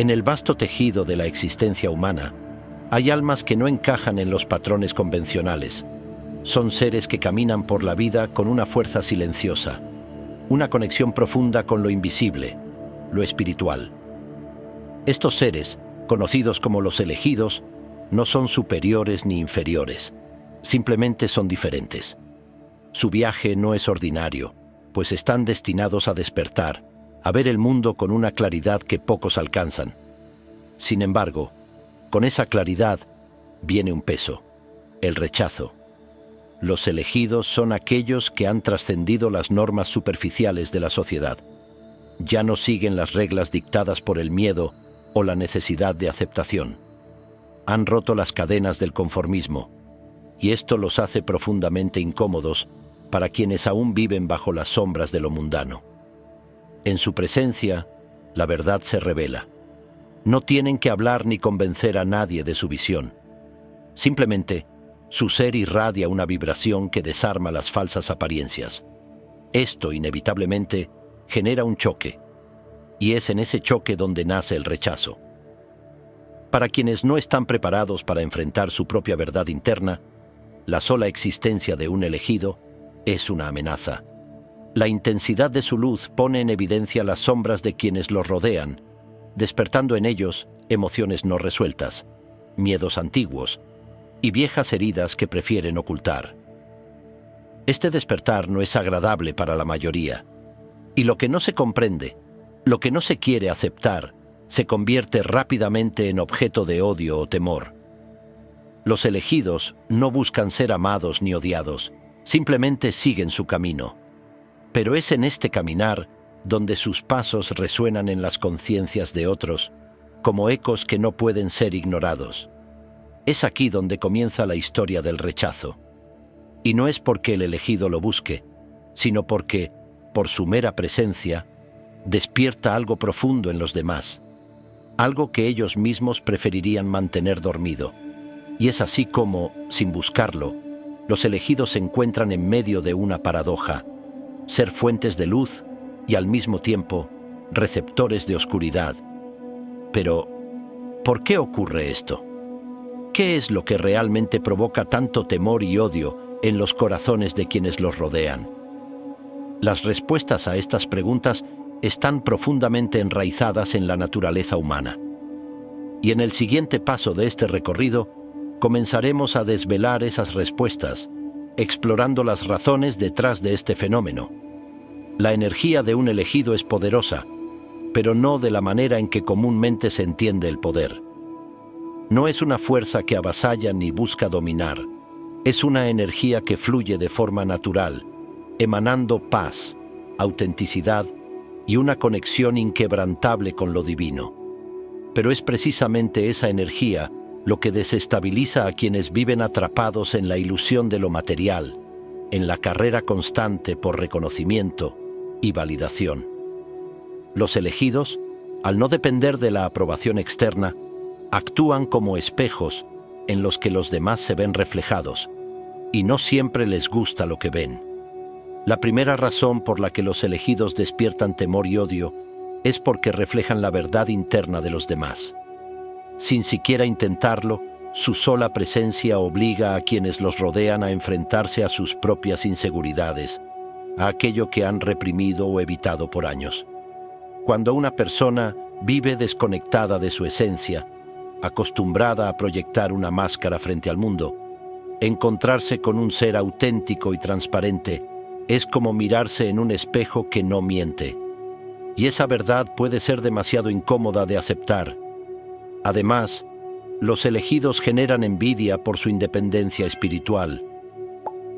En el vasto tejido de la existencia humana, hay almas que no encajan en los patrones convencionales. Son seres que caminan por la vida con una fuerza silenciosa, una conexión profunda con lo invisible, lo espiritual. Estos seres, conocidos como los elegidos, no son superiores ni inferiores, simplemente son diferentes. Su viaje no es ordinario, pues están destinados a despertar, a ver el mundo con una claridad que pocos alcanzan. Sin embargo, con esa claridad viene un peso, el rechazo. Los elegidos son aquellos que han trascendido las normas superficiales de la sociedad. Ya no siguen las reglas dictadas por el miedo o la necesidad de aceptación. Han roto las cadenas del conformismo, y esto los hace profundamente incómodos para quienes aún viven bajo las sombras de lo mundano. En su presencia, la verdad se revela. No tienen que hablar ni convencer a nadie de su visión. Simplemente, su ser irradia una vibración que desarma las falsas apariencias. Esto, inevitablemente, genera un choque, y es en ese choque donde nace el rechazo. Para quienes no están preparados para enfrentar su propia verdad interna, la sola existencia de un elegido es una amenaza. La intensidad de su luz pone en evidencia las sombras de quienes los rodean, despertando en ellos emociones no resueltas, miedos antiguos y viejas heridas que prefieren ocultar. Este despertar no es agradable para la mayoría, y lo que no se comprende, lo que no se quiere aceptar, se convierte rápidamente en objeto de odio o temor. Los elegidos no buscan ser amados ni odiados, simplemente siguen su camino. Pero es en este caminar donde sus pasos resuenan en las conciencias de otros, como ecos que no pueden ser ignorados. Es aquí donde comienza la historia del rechazo. Y no es porque el elegido lo busque, sino porque, por su mera presencia, despierta algo profundo en los demás, algo que ellos mismos preferirían mantener dormido. Y es así como, sin buscarlo, los elegidos se encuentran en medio de una paradoja: ser fuentes de luz y al mismo tiempo receptores de oscuridad. Pero, ¿por qué ocurre esto? ¿Qué es lo que realmente provoca tanto temor y odio en los corazones de quienes los rodean? Las respuestas a estas preguntas están profundamente enraizadas en la naturaleza humana. Y en el siguiente paso de este recorrido, comenzaremos a desvelar esas respuestas, explorando las razones detrás de este fenómeno. La energía de un elegido es poderosa, pero no de la manera en que comúnmente se entiende el poder. No es una fuerza que avasalla ni busca dominar. Es una energía que fluye de forma natural, emanando paz, autenticidad y una conexión inquebrantable con lo divino. Pero es precisamente esa energía lo que desestabiliza a quienes viven atrapados en la ilusión de lo material, en la carrera constante por reconocimiento y validación. Los elegidos, al no depender de la aprobación externa, actúan como espejos en los que los demás se ven reflejados, y no siempre les gusta lo que ven. La primera razón por la que los elegidos despiertan temor y odio es porque reflejan la verdad interna de los demás. Sin siquiera intentarlo, su sola presencia obliga a quienes los rodean a enfrentarse a sus propias inseguridades, a aquello que han reprimido o evitado por años. Cuando una persona vive desconectada de su esencia, acostumbrada a proyectar una máscara frente al mundo, encontrarse con un ser auténtico y transparente es como mirarse en un espejo que no miente. Y esa verdad puede ser demasiado incómoda de aceptar. Además, los elegidos generan envidia por su independencia espiritual.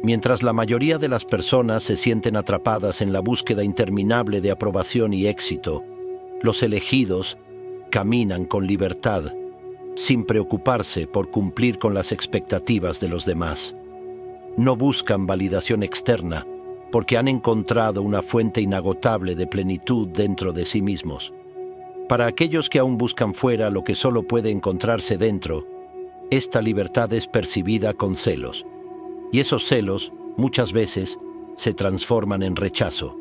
Mientras la mayoría de las personas se sienten atrapadas en la búsqueda interminable de aprobación y éxito, los elegidos caminan con libertad, sin preocuparse por cumplir con las expectativas de los demás. No buscan validación externa, porque han encontrado una fuente inagotable de plenitud dentro de sí mismos. Para aquellos que aún buscan fuera lo que solo puede encontrarse dentro, esta libertad es percibida con celos, y esos celos, muchas veces, se transforman en rechazo.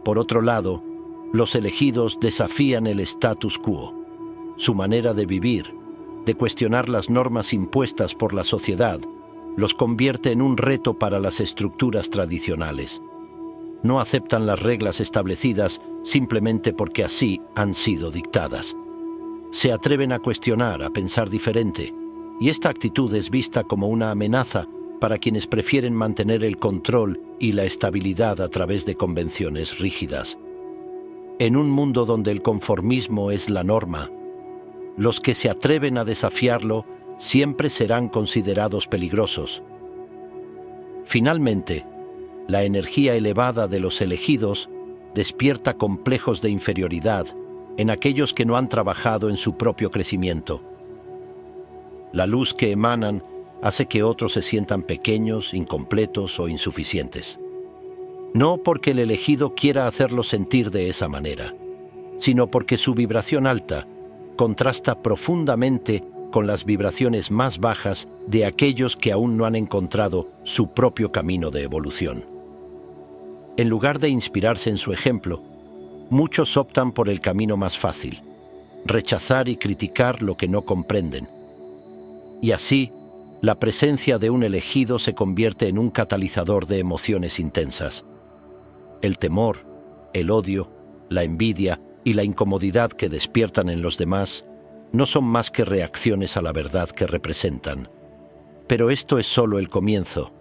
Por otro lado, los elegidos desafían el status quo. su manera de vivir, de cuestionar las normas impuestas por la sociedad, los convierte en un reto para las estructuras tradicionales. No aceptan las reglas establecidas simplemente porque así han sido dictadas. Se atreven a cuestionar, a pensar diferente, y esta actitud es vista como una amenaza para quienes prefieren mantener el control y la estabilidad a través de convenciones rígidas. En un mundo donde el conformismo es la norma, los que se atreven a desafiarlo siempre serán considerados peligrosos. Finalmente, la energía elevada de los elegidos despierta complejos de inferioridad en aquellos que no han trabajado en su propio crecimiento. La luz que emanan hace que otros se sientan pequeños, incompletos o insuficientes. No porque el elegido quiera hacerlos sentir de esa manera, sino porque su vibración alta contrasta profundamente con las vibraciones más bajas de aquellos que aún no han encontrado su propio camino de evolución. En lugar de inspirarse en su ejemplo, muchos optan por el camino más fácil, rechazar y criticar lo que no comprenden. Y así, la presencia de un elegido se convierte en un catalizador de emociones intensas. El temor, el odio, la envidia y la incomodidad que despiertan en los demás no son más que reacciones a la verdad que representan. Pero esto es solo el comienzo.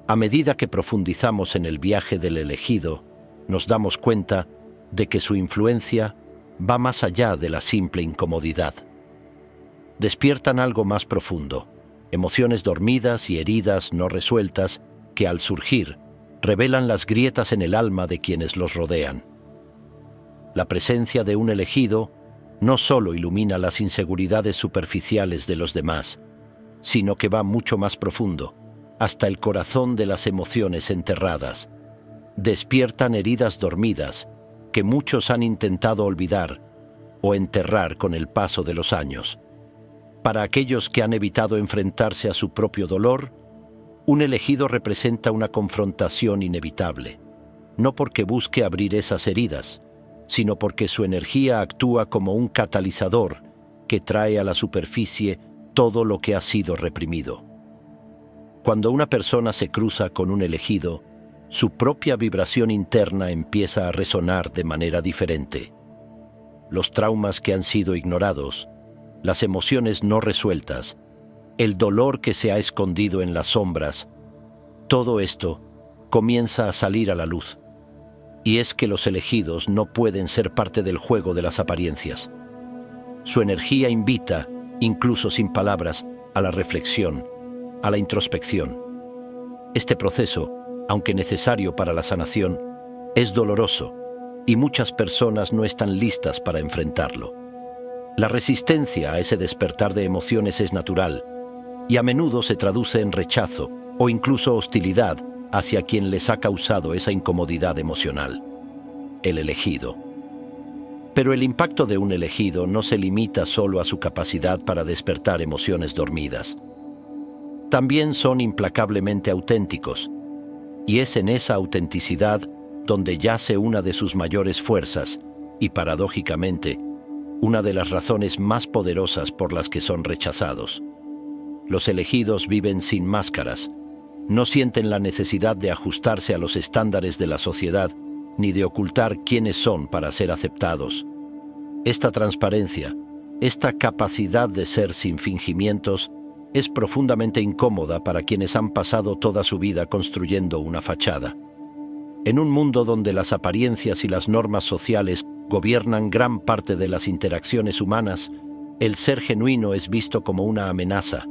A medida que profundizamos en el viaje del elegido, nos damos cuenta de que su influencia va más allá de la simple incomodidad. Despiertan algo más profundo, emociones dormidas y heridas no resueltas que al surgir revelan las grietas en el alma de quienes los rodean. La presencia de un elegido no solo ilumina las inseguridades superficiales de los demás, sino que va mucho más profundo, hasta el corazón de las emociones enterradas. Despiertan heridas dormidas que muchos han intentado olvidar o enterrar con el paso de los años. Para aquellos que han evitado enfrentarse a su propio dolor, un elegido representa una confrontación inevitable, no porque busque abrir esas heridas, sino porque su energía actúa como un catalizador que trae a la superficie todo lo que ha sido reprimido. Cuando una persona se cruza con un elegido, su propia vibración interna empieza a resonar de manera diferente. Los traumas que han sido ignorados, las emociones no resueltas, el dolor que se ha escondido en las sombras, todo esto comienza a salir a la luz. Y es que los elegidos no pueden ser parte del juego de las apariencias. Su energía invita, incluso sin palabras, a la reflexión, a la introspección. Este proceso, aunque necesario para la sanación, es doloroso y muchas personas no están listas para enfrentarlo. La resistencia a ese despertar de emociones es natural y a menudo se traduce en rechazo o incluso hostilidad hacia quien les ha causado esa incomodidad emocional, el elegido. Pero el impacto de un elegido no se limita solo a su capacidad para despertar emociones dormidas. También son implacablemente auténticos, y es en esa autenticidad donde yace una de sus mayores fuerzas y, paradójicamente, una de las razones más poderosas por las que son rechazados. Los elegidos viven sin máscaras, no sienten la necesidad de ajustarse a los estándares de la sociedad ni de ocultar quiénes son para ser aceptados. Esta transparencia, esta capacidad de ser sin fingimientos, es profundamente incómoda para quienes han pasado toda su vida construyendo una fachada. En un mundo donde las apariencias y las normas sociales gobiernan gran parte de las interacciones humanas, el ser genuino es visto como una amenaza.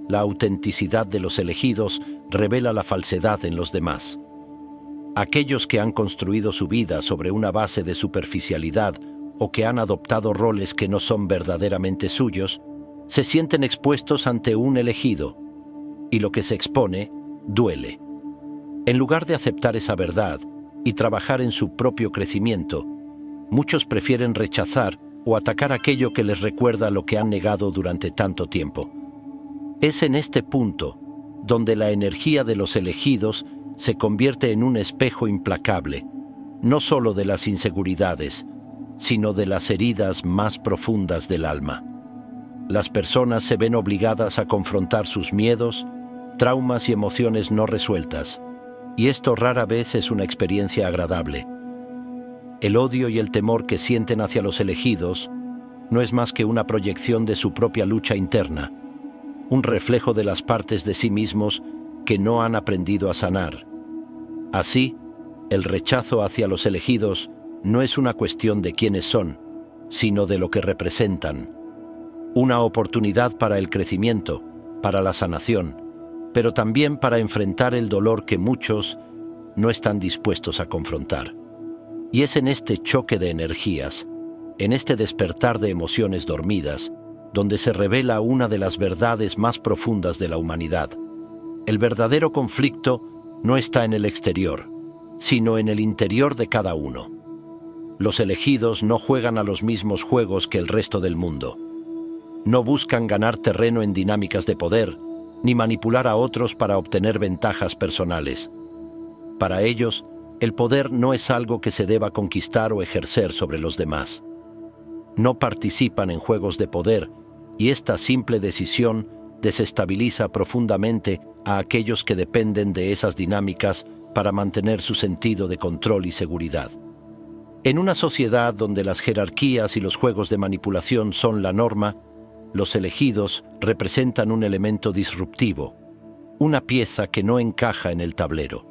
La autenticidad de los elegidos revela la falsedad en los demás. Aquellos que han construido su vida sobre una base de superficialidad o que han adoptado roles que no son verdaderamente suyos, se sienten expuestos ante un elegido, y lo que se expone duele. En lugar de aceptar esa verdad y trabajar en su propio crecimiento, muchos prefieren rechazar o atacar aquello que les recuerda lo que han negado durante tanto tiempo. Es en este punto donde la energía de los elegidos se convierte en un espejo implacable, no solo de las inseguridades, sino de las heridas más profundas del alma. Las personas se ven obligadas a confrontar sus miedos, traumas y emociones no resueltas, y esto rara vez es una experiencia agradable. El odio y el temor que sienten hacia los elegidos no es más que una proyección de su propia lucha interna, un reflejo de las partes de sí mismos que no han aprendido a sanar. Así, el rechazo hacia los elegidos no es una cuestión de quiénes son, sino de lo que representan. Una oportunidad para el crecimiento, para la sanación, pero también para enfrentar el dolor que muchos no están dispuestos a confrontar. Y es en este choque de energías, en este despertar de emociones dormidas, donde se revela una de las verdades más profundas de la humanidad. El verdadero conflicto no está en el exterior, sino en el interior de cada uno. Los elegidos no juegan a los mismos juegos que el resto del mundo. No buscan ganar terreno en dinámicas de poder, ni manipular a otros para obtener ventajas personales. Para ellos, el poder no es algo que se deba conquistar o ejercer sobre los demás. No participan en juegos de poder, y esta simple decisión desestabiliza profundamente a aquellos que dependen de esas dinámicas para mantener su sentido de control y seguridad. En una sociedad donde las jerarquías y los juegos de manipulación son la norma, los elegidos representan un elemento disruptivo, una pieza que no encaja en el tablero.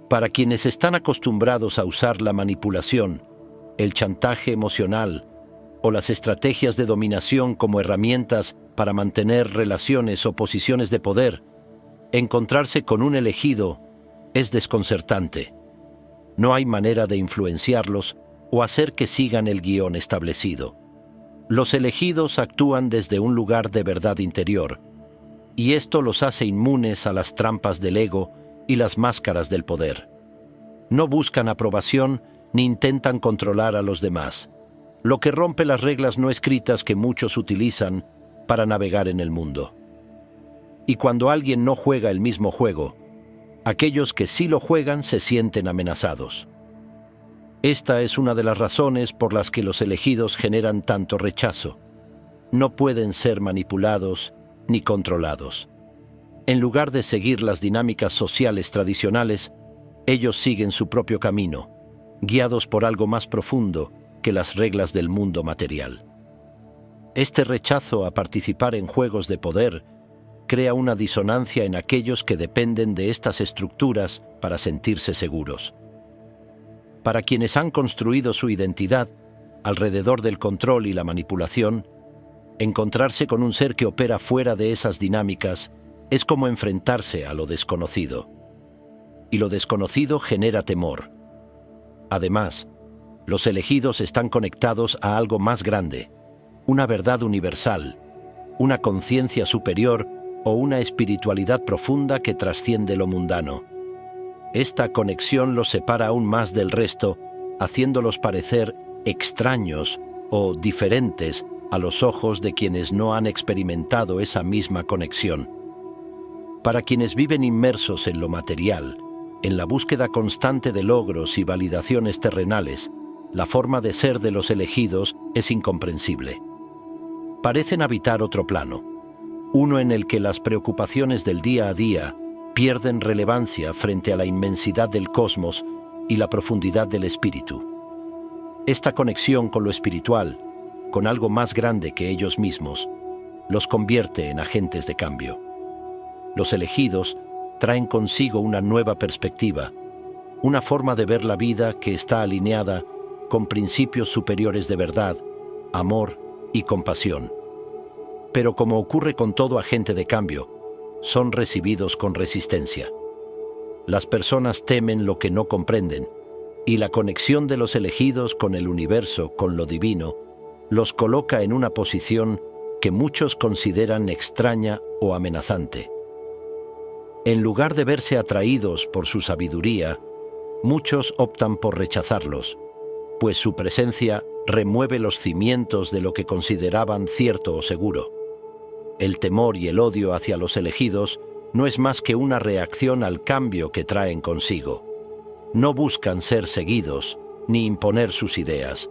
Para quienes están acostumbrados a usar la manipulación, el chantaje emocional o las estrategias de dominación como herramientas para mantener relaciones o posiciones de poder, encontrarse con un elegido es desconcertante. No hay manera de influenciarlos o hacer que sigan el guión establecido. Los elegidos actúan desde un lugar de verdad interior, y esto los hace inmunes a las trampas del ego y las máscaras del poder. No buscan aprobación ni intentan controlar a los demás, lo que rompe las reglas no escritas que muchos utilizan para navegar en el mundo. Y cuando alguien no juega el mismo juego, aquellos que sí lo juegan se sienten amenazados. Esta es una de las razones por las que los elegidos generan tanto rechazo. No pueden ser manipulados ni controlados. En lugar de seguir las dinámicas sociales tradicionales, ellos siguen su propio camino, guiados por algo más profundo que las reglas del mundo material. Este rechazo a participar en juegos de poder crea una disonancia en aquellos que dependen de estas estructuras para sentirse seguros. Para quienes han construido su identidad alrededor del control y la manipulación, encontrarse con un ser que opera fuera de esas dinámicas es como enfrentarse a lo desconocido. Y lo desconocido genera temor. Además, los elegidos están conectados a algo más grande, una verdad universal, una conciencia superior o una espiritualidad profunda que trasciende lo mundano. Esta conexión los separa aún más del resto, haciéndolos parecer extraños o diferentes a los ojos de quienes no han experimentado esa misma conexión. Para quienes viven inmersos en lo material, en la búsqueda constante de logros y validaciones terrenales, la forma de ser de los elegidos es incomprensible. Parecen habitar otro plano, uno en el que las preocupaciones del día a día pierden relevancia frente a la inmensidad del cosmos y la profundidad del espíritu. Esta conexión con lo espiritual, con algo más grande que ellos mismos, los convierte en agentes de cambio. Los elegidos traen consigo una nueva perspectiva, una forma de ver la vida que está alineada con principios superiores de verdad, amor y compasión. Pero como ocurre con todo agente de cambio, son recibidos con resistencia. Las personas temen lo que no comprenden, y la conexión de los elegidos con el universo, con lo divino, los coloca en una posición que muchos consideran extraña o amenazante. En lugar de verse atraídos por su sabiduría, muchos optan por rechazarlos, pues su presencia remueve los cimientos de lo que consideraban cierto o seguro. El temor y el odio hacia los elegidos no es más que una reacción al cambio que traen consigo. No buscan ser seguidos ni imponer sus ideas.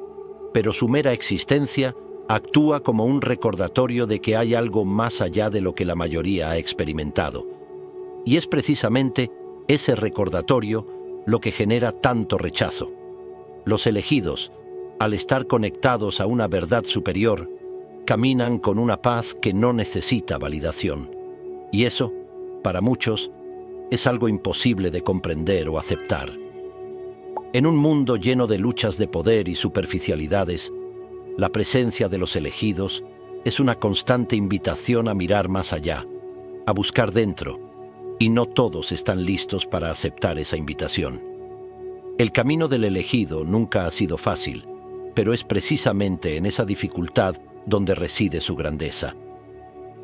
pero su mera existencia actúa como un recordatorio de que hay algo más allá de lo que la mayoría ha experimentado. Y es precisamente ese recordatorio lo que genera tanto rechazo. Los elegidos, al estar conectados a una verdad superior, caminan con una paz que no necesita validación. Y eso, para muchos, es algo imposible de comprender o aceptar. En un mundo lleno de luchas de poder y superficialidades, la presencia de los elegidos es una constante invitación a mirar más allá, a buscar dentro, y no todos están listos para aceptar esa invitación. El camino del elegido nunca ha sido fácil, pero es precisamente en esa dificultad donde reside su grandeza.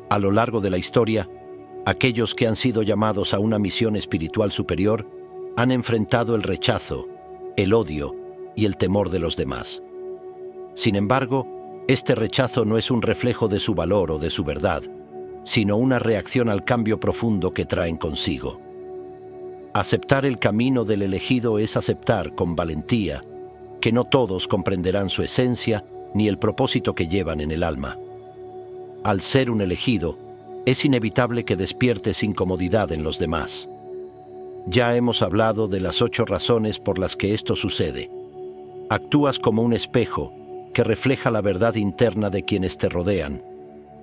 A lo largo de la historia, aquellos que han sido llamados a una misión espiritual superior han enfrentado el rechazo, el odio y el temor de los demás. Sin embargo, este rechazo no es un reflejo de su valor o de su verdad, sino una reacción al cambio profundo que traen consigo. Aceptar el camino del elegido es aceptar con valentía que no todos comprenderán su esencia ni el propósito que llevan en el alma. Al ser un elegido, es inevitable que despiertes incomodidad en los demás. Ya hemos hablado de las 8 razones por las que esto sucede. Actúas como un espejo que refleja la verdad interna de quienes te rodean.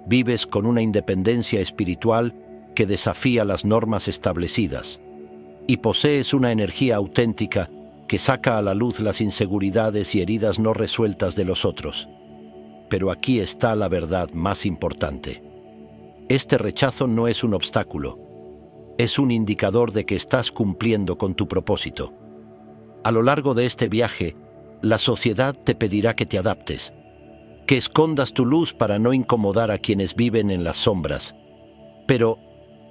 Vives con una independencia espiritual que desafía las normas establecidas. Y posees una energía auténtica que saca a la luz las inseguridades y heridas no resueltas de los otros. Pero aquí está la verdad más importante. Este rechazo no es un obstáculo, es un indicador de que estás cumpliendo con tu propósito. A lo largo de este viaje, la sociedad te pedirá que te adaptes, que escondas tu luz para no incomodar a quienes viven en las sombras. Pero,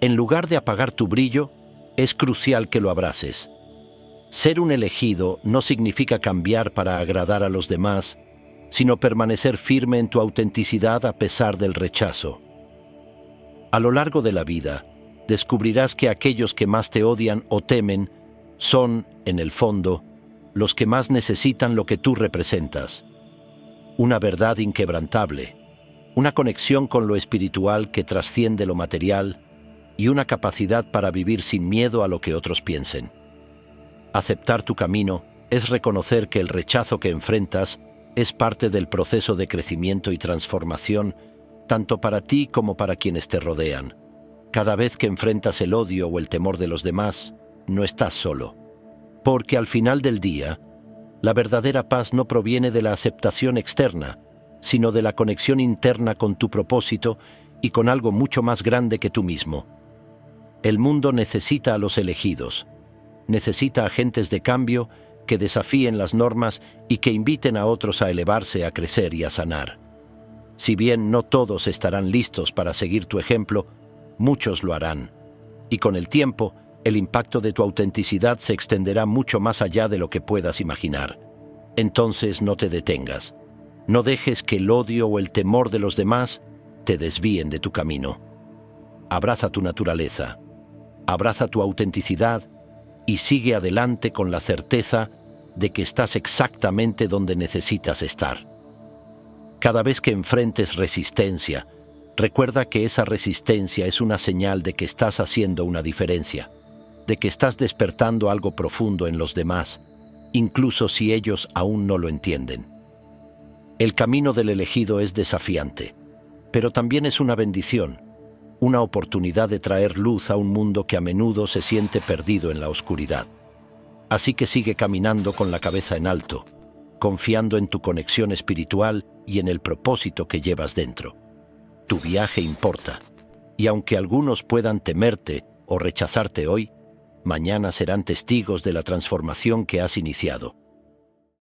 en lugar de apagar tu brillo, es crucial que lo abraces. Ser un elegido no significa cambiar para agradar a los demás, sino permanecer firme en tu autenticidad a pesar del rechazo. A lo largo de la vida, descubrirás que aquellos que más te odian o temen son, en el fondo, los que más necesitan lo que tú representas. Una verdad inquebrantable, una conexión con lo espiritual que trasciende lo material y una capacidad para vivir sin miedo a lo que otros piensen. Aceptar tu camino es reconocer que el rechazo que enfrentas es parte del proceso de crecimiento y transformación, tanto para ti como para quienes te rodean. Cada vez que enfrentas el odio o el temor de los demás, no estás solo. Porque al final del día, la verdadera paz no proviene de la aceptación externa, sino de la conexión interna con tu propósito y con algo mucho más grande que tú mismo. El mundo necesita a los elegidos, necesita agentes de cambio que desafíen las normas y que inviten a otros a elevarse, a crecer y a sanar. Si bien no todos estarán listos para seguir tu ejemplo, muchos lo harán. Y con el tiempo, el impacto de tu autenticidad se extenderá mucho más allá de lo que puedas imaginar. Entonces no te detengas. No dejes que el odio o el temor de los demás te desvíen de tu camino. Abraza tu naturaleza, abraza tu autenticidad y sigue adelante con la certeza de que estás exactamente donde necesitas estar. Cada vez que enfrentes resistencia, recuerda que esa resistencia es una señal de que estás haciendo una diferencia, de que estás despertando algo profundo en los demás, incluso si ellos aún no lo entienden. El camino del elegido es desafiante, pero también es una bendición, una oportunidad de traer luz a un mundo que a menudo se siente perdido en la oscuridad. Así que sigue caminando con la cabeza en alto, confiando en tu conexión espiritual y en el propósito que llevas dentro. Tu viaje importa, y aunque algunos puedan temerte o rechazarte hoy, mañana serán testigos de la transformación que has iniciado.